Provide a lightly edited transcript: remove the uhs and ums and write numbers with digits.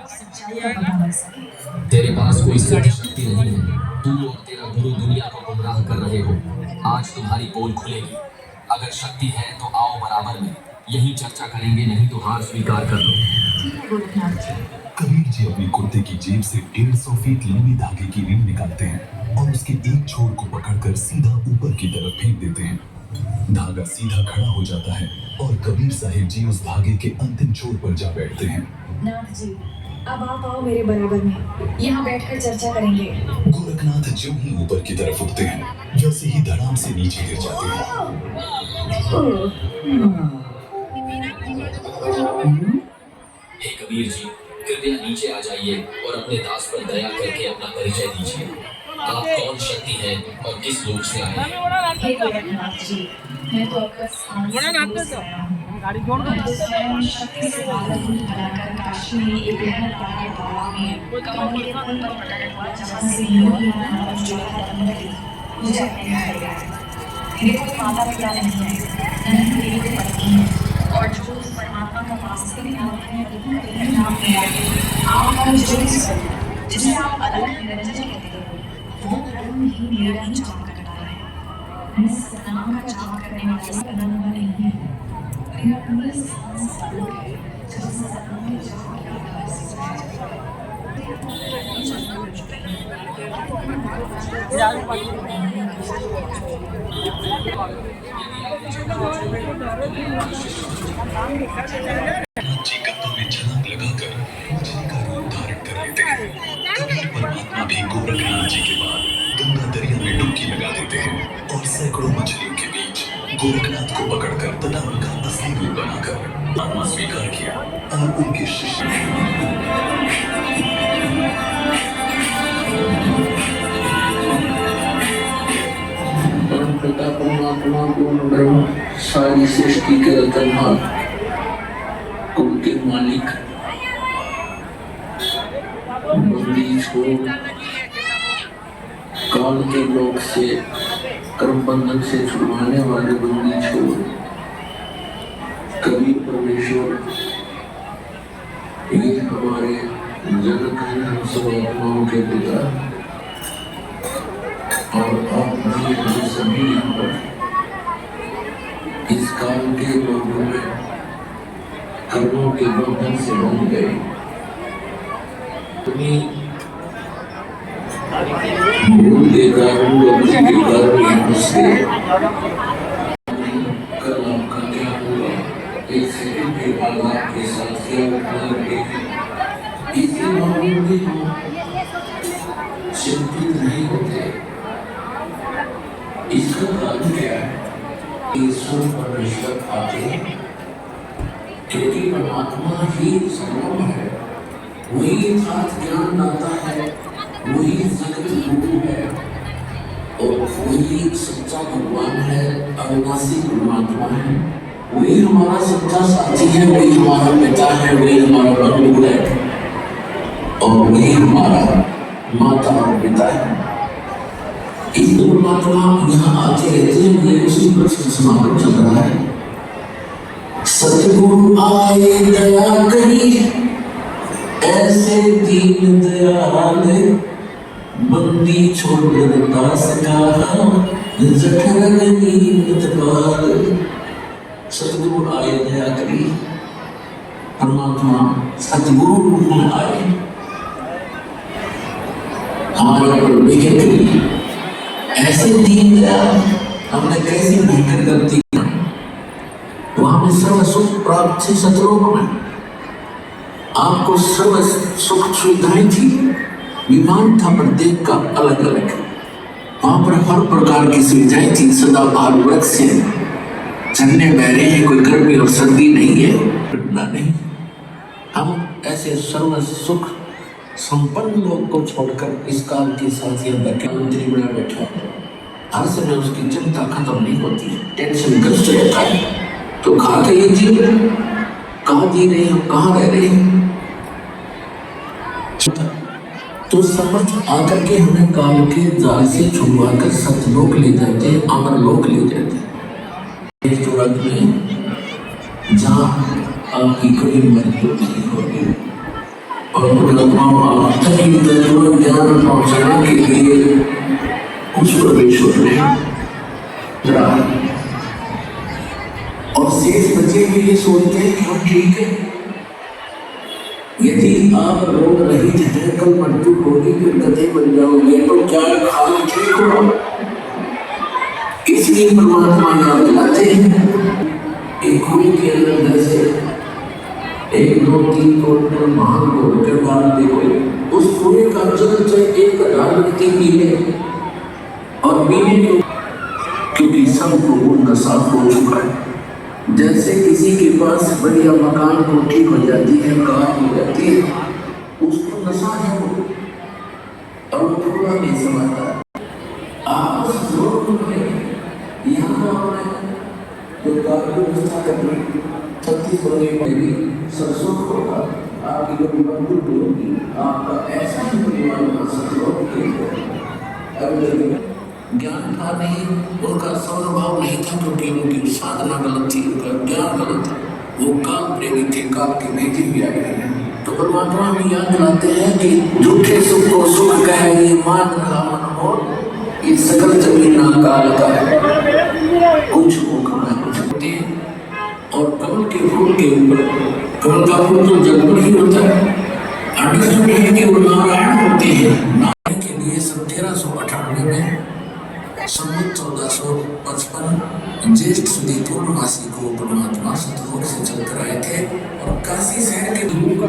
सच्चाई का पता लग सके। तेरे पास कोई सिद्ध शक्ति नहीं है। तू और तेरा गुरु दुनिया को गुमराह कर रहे हो। आज तुम्हारी पोल खुलेगी। अगर शक्ति है तो आओ बराबर में, यही चर्चा करेंगे, नहीं तो हार स्वीकार कर लो। ठीक है गोरखनाथ जी। कबीर जी अपने कुर्ते की जेब से 150 फीट लंबी धागे की रिंग निकालते हैं और उसके एक छोर को पकड़कर सीधा ऊपर की तरफ फेंक देते हैं। धागा सीधा खड़ा हो जाता है और कबीर साहिब जी उस धागे के अंतिम छोर पर जा बैठते हैं। नाथ जी, अब आप आओ मेरे बराबर में, यहाँ बैठकर चर्चा करेंगे। गोरखनाथ जो ही ऊपर की तरफ उठते हैं, वैसे ही धड़ाम से नीचे गिर जाते हैं। हे कबीर जी, कृपया नीचे आ जाइए और अपने दास पर दया करके अपना परिचय दीजिए। आप कौन शक्ति है और किस लोक से आए हैं? हे गोरखनाथ जी, मैं तो आपका स्थान से दूर से आया हूँ। मैं तो स्वयं शक्ति से बादल बनाकर काशी में एक लहर पार तालाब में कमल के फूल पर प्रकट हुआ, जहाँ से योगी मानव जो है धर्मगति मुझे अपने घर ले आए। मेरे कोई माता पिता नहीं है, न ही मेरी कोई पत्नी है, और जो उस परमात्मा का वास्तविक नाम है वो कहीं नाम नहीं है। आप हर ज्योति स्वरूप, जिसे आप अलग निरंजन कहते हो, वो ब्रह्म ही मेरा ही काम करता है। मैं सतनाम का जाप करने वाला सतनाम नहीं है। मेरा पूरा स्थान स्वरूप है, जब सतनाम के जाप के आधार से जी गप्पा में छलांग लगाकर मछली का रूप धारण कर लेते हैं। कबीर परमात्मा भी गोरखनाथ जी के बाद गंगा दरिया में डुबकी लगा देते हैं और सैकड़ों मछलियों के बीच गोरखनाथ को पकड़कर तथा उनका असली रूप बनाकर आत्मा स्वीकार किया और उनके शिष्य पिता परमात्मा पूर्ण ब्रह्म सारी सृष्टि के रचनहार कुल के मालिक बंदी छोड़ काल के लोक से कर्म बंधन से छुड़वाने वाले बंदी छोड़ कबीर परमेश्वर, ये हमारे जनक हैं, हम सब आत्माओं के पिता। और आप भी सभी यहाँ पर इस काल के लोगों में कर्मों के बंधन से बंध गए। भूल के कारण गलती के कारण यहाँ से कल आपका क्या हुआ, एक सेकंड के बाद आपके साथ क्या होगा, इसी मामले में हम चिंतित नहीं होते। इसका कारण क्या है? ईश्वर परमेश्वर आते हैं, क्योंकि परमात्मा ही सर्वम है, वही यथार्थ ज्ञान दाता है, वही जगत गुरु है और वही सच्चा भगवान है, अविनाशी परमात्मा है। वही हमारा सच्चा साथी है, वही हमारा पिता है, वही हमारा बंधु है और वही हमारा माता और पिता है। इस परमात्मा यहाँ आते रहते हैं, ये उसी पर समागम चल रहा है। सतगुरु आए दया करी, ऐसे दीन दयाल, बंदी छोड़ दास का जठर नींद पाल। सतगुरु आए दया करी, परमात्मा सतगुरु रूप में आए, हमारे ऊपर विजय करी। ऐसे दीन दयाल, हमने कैसी भयंकर गलती की, वहां में सर्व सुख प्राप्त थी सतलोक में, आपको सर्व सुख सुविधाएं थी, विमान था प्रत्येक का अलग अलग, वहां पर हर प्रकार की सुविधाएं थी। सदा बाहर वृक्ष से चलने बहरे हैं, कोई गर्मी और सर्दी नहीं है, घटना नहीं। हम ऐसे सर्व सुख संपन्न लोग को छोड़कर इस काल के साथ यह मंत्री बना बैठा, हर समय उसकी चिंता खत्म नहीं होती है, टेंशन ग्रस्त रहता है। तो कहा कि ये जी कहाँ जी रहे हैं, कहाँ रह रहे हैं, तो समर्थ आकर के हमें काल के जाल से छुड़वा कर सतलोक ले जाते हैं, अमर लोक ले जाते हैं। इस तुरंत में जहाँ आपकी कभी मृत्यु नहीं होगी, और पुण्यात्माओं आप तक ही तत्व ज्ञान पहुंचाने के लिए उस परमेश्वर ने चढ़ा। और शेष बचे भी ये सोचते हैं कि हम ठीक है। यदि आप रोग रहित हैं, कल मृत्यु होगी फिर गधे बन जाओगे, तो क्या खाली ठीक हो? इसलिए परमात्मा याद दिलाते हैं एक कुएं के अंदर जैसे 1 2 3 टोटल महान लोग के बाद देखो उस कुएं का जल चाहे 1000 व्यक्ति पी ले और पीने क्योंकि सबको वो नशा हो चुका है। जैसे किसी के पास बढ़िया मकान कोठी हो जाती है, कार हो जाती है, उसको नशा है वो और थोड़ा नहीं समझता। आप उस जोर में यहाँ जो कार्य व्यवस्था करनी 36 में भी सरसों होगा, आपकी जो मजबूत होगी, आपका ऐसा ही परिवार बना सकते। ज्ञान था नहीं, उनका स्वभाव नहीं था, क्योंकि उनकी साधना गलत थी, उनका ज्ञान गलत था। वो काल प्रेमी थे, काल के भेजे भी आए हैं। तो परमात्मा हमें याद दिलाते हैं कि झूठे सुख को सुख कहे, ये मान रहा मन हो, ये सकल जमीन काल का है, कुछ होगा कुछ होते हैं। और कमल के फूल के ऊपर, कमल का फूल तो जल पर ही होता है, अंडरस्टूड है कि वो नारायण होते हैं। नारायण के लिए 1398 में संवत 1455 ज्येष्ठ सुदी पूर्णमासी को परमात्मा सतलोक से चलकर आए थे और काशी शहर के लोग